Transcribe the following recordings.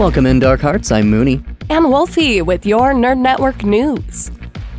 Welcome in, Dark Hearts. I'm Mooney. And Wolfie with your Nerd Network news.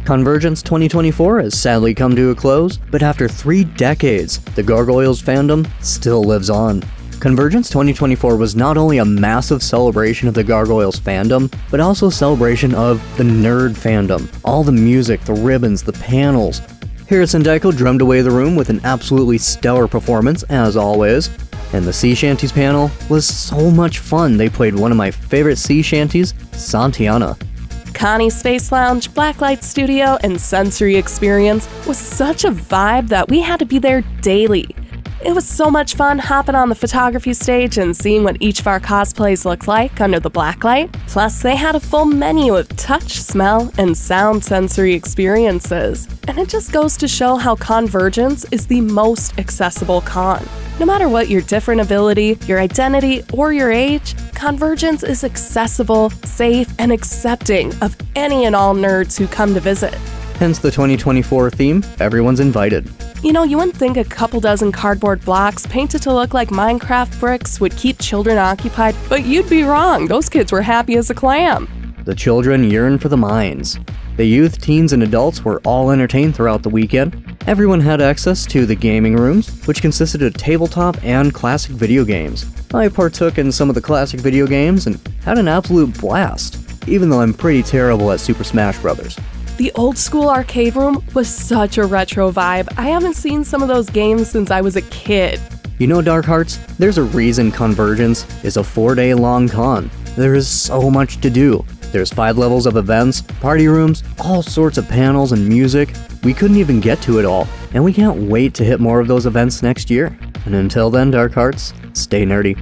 CONvergence 2024 has sadly come to a close, but after 3 decades, the Gargoyles fandom still lives on. CONvergence 2024 was not only a massive celebration of the Gargoyles fandom, but also a celebration of the nerd fandom. All the music, the ribbons, the panels. Harison Daiko drummed away the room with an absolutely stellar performance, as always. And the Sea Shanties panel was so much fun. They played one of my favorite sea shanties, Santiana. Connie Space Lounge, Blacklight Studio, and Sensory Experience was such a vibe that we had to be there daily. It was so much fun hopping on the photography stage and seeing what each of our cosplays looked like under the blacklight. Plus, they had a full menu of touch, smell, and sound sensory experiences. And it just goes to show how CONvergence is the most accessible con. No matter what your different ability, your identity, or your age, CONvergence is accessible, safe, and accepting of any and all nerds who come to visit. Hence the 2024 theme, everyone's invited. You know, you wouldn't think a couple dozen cardboard blocks painted to look like Minecraft bricks would keep children occupied, but you'd be wrong. Those kids were happy as a clam. The children yearn for the mines. The youth, teens, and adults were all entertained throughout the weekend. Everyone had access to the gaming rooms, which consisted of tabletop and classic video games. I partook in some of the classic video games and had an absolute blast, even though I'm pretty terrible at Super Smash Bros. The old school arcade room was such a retro vibe. I haven't seen some of those games since I was a kid. You know, Dark Hearts, there's a reason CONvergence is a 4-day long con. There is so much to do. There's 5 levels of events, party rooms, all sorts of panels and music. We couldn't even get to it all, and we can't wait to hit more of those events next year. And until then, Dark Hearts, stay nerdy.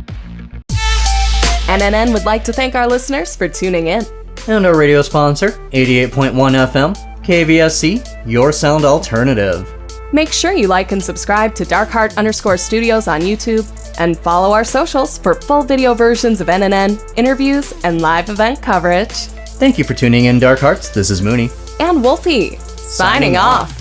NNN would like to thank our listeners for tuning in. And our radio sponsor, 88.1 FM, KVSC, your sound alternative. Make sure you like and subscribe to darkheart_studios on YouTube, and follow our socials for full video versions of NNN, interviews, and live event coverage. Thank you for tuning in, Dark Hearts. This is Mooney. And Wolfie, signing off.